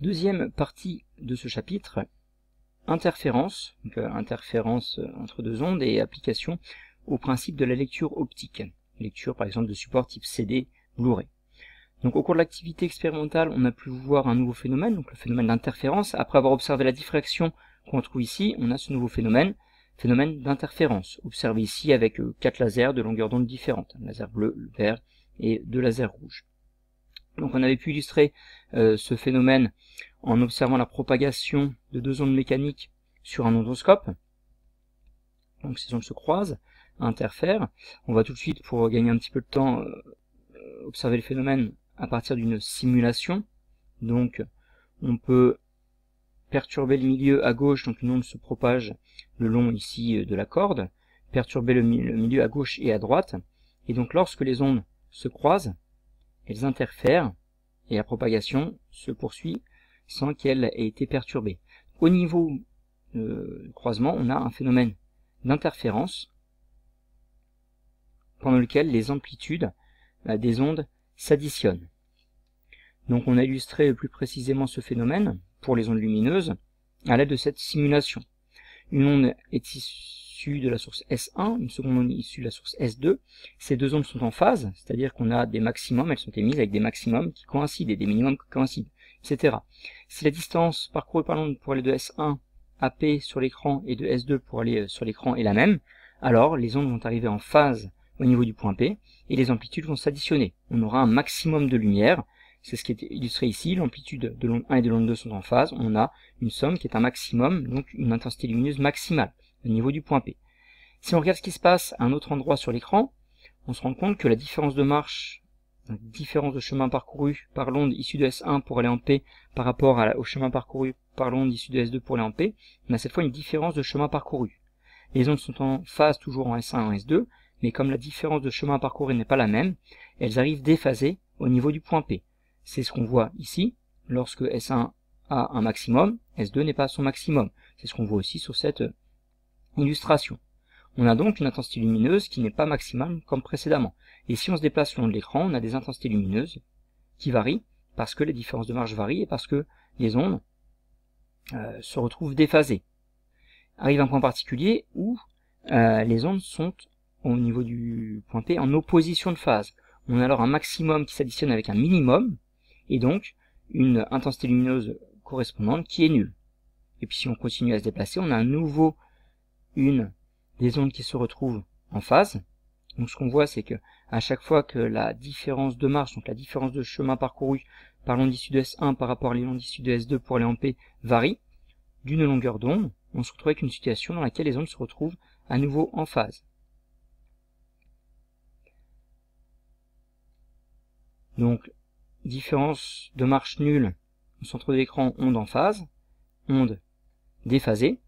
Deuxième partie de ce chapitre, interférence, donc interférence entre deux ondes et application au principe de la lecture optique. Lecture par exemple de supports type CD, Blu-ray. Donc au cours de l'activité expérimentale, on a pu voir un nouveau phénomène, donc le phénomène d'interférence. Après avoir observé la diffraction qu'on trouve ici, on a ce nouveau phénomène d'interférence, observé ici avec 4 lasers de longueur d'onde différentes, un laser bleu, vert et 2 lasers rouges. Donc on avait pu illustrer ce phénomène en observant la propagation de 2 ondes mécaniques sur un ondoscope. Donc ces ondes se croisent, interfèrent. On va tout de suite, pour gagner un petit peu de temps, observer le phénomène à partir d'une simulation. Donc on peut perturber le milieu à gauche, donc une onde se propage le long ici de la corde, perturber le milieu à gauche et à droite, et donc lorsque les ondes se croisent, elles interfèrent, et la propagation se poursuit sans qu'elle ait été perturbée. Au niveau du croisement, on a un phénomène d'interférence, pendant lequel les amplitudes des ondes s'additionnent. Donc on a illustré plus précisément ce phénomène pour les ondes lumineuses à l'aide de cette simulation. Une onde est issue de la source S1, une seconde onde issue de la source S2. Ces deux ondes sont en phase, c'est-à-dire qu'on a des maximums, elles sont émises avec des maximums qui coïncident et des minimums qui coïncident, etc. Si la distance parcourue par l'onde pour aller de S1 à P sur l'écran et de S2 pour aller sur l'écran est la même, alors les ondes vont arriver en phase au niveau du point P et les amplitudes vont s'additionner. On aura un maximum de lumière. C'est ce qui est illustré ici, l'amplitude de l'onde 1 et de l'onde 2 sont en phase, on a une somme qui est un maximum, donc une intensité lumineuse maximale, au niveau du point P. Si on regarde ce qui se passe à un autre endroit sur l'écran, on se rend compte que la différence de marche, la différence de chemin parcouru par l'onde issue de S1 pour aller en P par rapport au chemin parcouru par l'onde issue de S2 pour aller en P, on a cette fois une différence de chemin parcouru. Les ondes sont en phase toujours en S1 et en S2, mais comme la différence de chemin parcouru n'est pas la même, elles arrivent déphasées au niveau du point P. C'est ce qu'on voit ici, lorsque S1 a un maximum, S2 n'est pas à son maximum. C'est ce qu'on voit aussi sur cette illustration. On a donc une intensité lumineuse qui n'est pas maximale comme précédemment. Et si on se déplace le long de l'écran, on a des intensités lumineuses qui varient, parce que les différences de marge varient et parce que les ondes se retrouvent déphasées. Arrive un point particulier où les ondes sont au niveau du point P en opposition de phase. On a alors un maximum qui s'additionne avec un minimum, et donc une intensité lumineuse correspondante qui est nulle. Et puis si on continue à se déplacer, on a à nouveau une des ondes qui se retrouvent en phase. Donc ce qu'on voit, c'est que à chaque fois que la différence de marche, donc la différence de chemin parcouru par l'onde issue de S1 par rapport à l'onde issue de S2 pour aller en P varie d'une longueur d'onde, on se retrouve avec une situation dans laquelle les ondes se retrouvent à nouveau en phase. Donc différence de marche nulle au centre de l'écran, onde en phase, onde déphasée,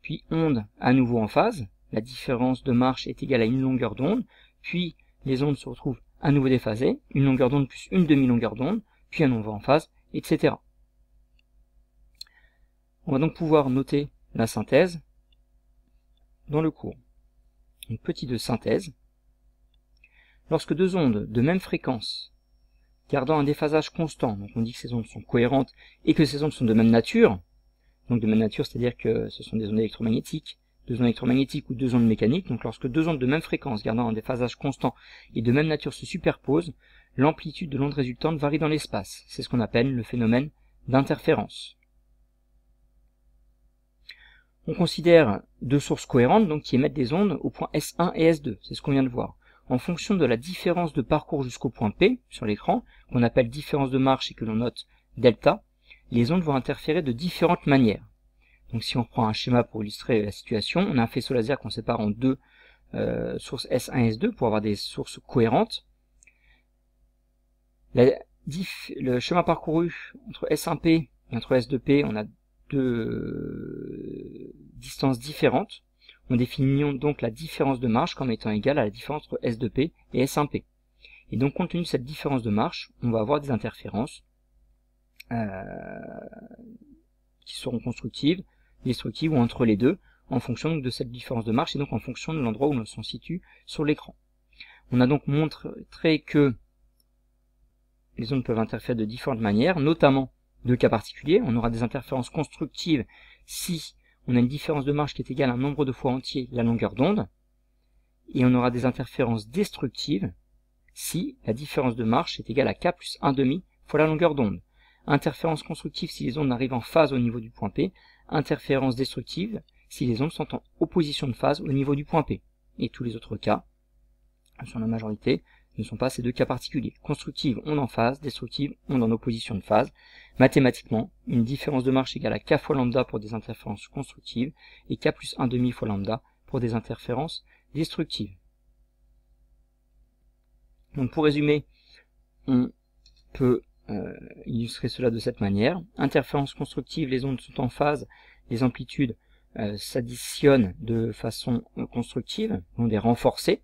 puis onde à nouveau en phase, la différence de marche est égale à une longueur d'onde, puis les ondes se retrouvent à nouveau déphasées, une longueur d'onde plus une demi-longueur d'onde, puis à nouveau en phase, etc. On va donc pouvoir noter la synthèse dans le cours. Une petite synthèse. Lorsque deux ondes de même fréquence gardant un déphasage constant, donc on dit que ces ondes sont cohérentes et que ces ondes sont de même nature, donc de même nature, c'est-à-dire que ce sont des ondes électromagnétiques, deux ondes électromagnétiques ou deux ondes mécaniques, donc lorsque deux ondes de même fréquence gardant un déphasage constant et de même nature se superposent, l'amplitude de l'onde résultante varie dans l'espace. C'est ce qu'on appelle le phénomène d'interférence. On considère deux sources cohérentes, donc qui émettent des ondes au point S1 et S2, c'est ce qu'on vient de voir. En fonction de la différence de parcours jusqu'au point P sur l'écran, qu'on appelle différence de marche et que l'on note delta, les ondes vont interférer de différentes manières. Donc si on reprend un schéma pour illustrer la situation, on a un faisceau laser qu'on sépare en deux sources S1 et S2 pour avoir des sources cohérentes. Le chemin parcouru entre S1P et entre S2P, on a deux distances différentes. On définit donc la différence de marche comme étant égale à la différence entre S2P et S1P. Et donc compte tenu de cette différence de marche, on va avoir des interférences qui seront constructives, destructives ou entre les deux, en fonction de cette différence de marche et donc en fonction de l'endroit où l'on se situe sur l'écran. On a donc montré que les ondes peuvent interférer de différentes manières, notamment deux cas particuliers. On aura des interférences constructives si on a une différence de marge qui est égale à un nombre de fois entier la longueur d'onde. Et on aura des interférences destructives si la différence de marge est égale à k plus 1/2 fois la longueur d'onde. Interférence constructive si les ondes arrivent en phase au niveau du point P. Interférence destructive si les ondes sont en opposition de phase au niveau du point P. Et tous les autres cas, sur la majorité, ne sont pas ces deux cas particuliers. Constructive, onde en phase, destructive, onde en opposition de phase. Mathématiquement, une différence de marge égale à k fois lambda pour des interférences constructives et k plus 1/2 fois lambda pour des interférences destructives. Donc pour résumer, on peut illustrer cela de cette manière. Interférence constructive, les ondes sont en phase, les amplitudes s'additionnent de façon constructive, ondes est renforcée.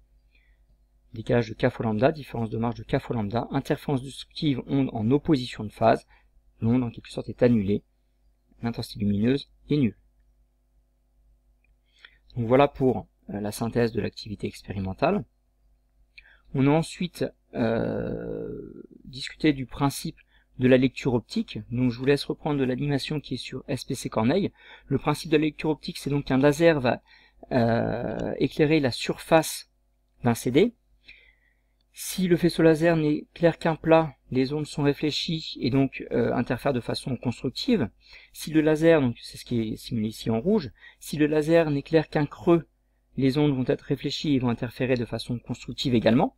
Décalage de k fois lambda, différence de marge de k fois lambda. Interférence destructive, onde en opposition de phase. L'onde en quelque sorte est annulée. L'intensité lumineuse est nulle. Donc voilà pour la synthèse de l'activité expérimentale. On a ensuite discuté du principe de la lecture optique. Donc je vous laisse reprendre de l'animation qui est sur SPC Corneille. Le principe de la lecture optique, c'est donc qu'un laser va éclairer la surface d'un CD. Si le faisceau laser n'éclaire qu'un plat, les ondes sont réfléchies et donc interfèrent de façon constructive. Si le laser, donc c'est ce qui est simulé ici en rouge, si le laser n'éclaire qu'un creux, les ondes vont être réfléchies et vont interférer de façon constructive également.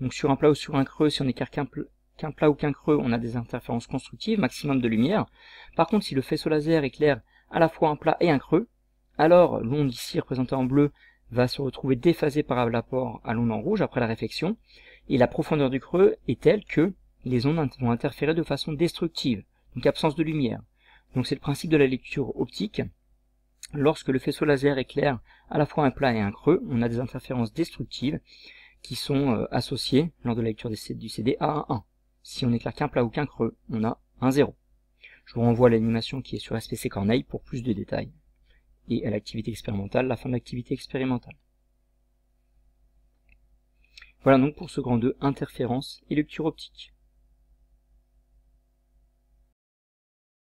Donc sur un plat ou sur un creux, si on n'éclaire qu'un plat ou qu'un creux, on a des interférences constructives, maximum de lumière. Par contre, si le faisceau laser éclaire à la fois un plat et un creux, alors l'onde ici représentée en bleu va se retrouver déphasée par rapport à l'onde en rouge après la réflexion, et la profondeur du creux est telle que les ondes vont interférer de façon destructive, donc absence de lumière. Donc c'est le principe de la lecture optique. Lorsque le faisceau laser éclaire à la fois un plat et un creux, on a des interférences destructives qui sont associées lors de la lecture du CD à un 1. Si on n'éclaire qu'un plat ou qu'un creux, on a un 0. Je vous renvoie à l'animation qui est sur SPC Corneille pour plus de détails. Et à l'activité expérimentale, la fin de l'activité expérimentale. Voilà donc pour ce grand 2, interférence et lecture optique.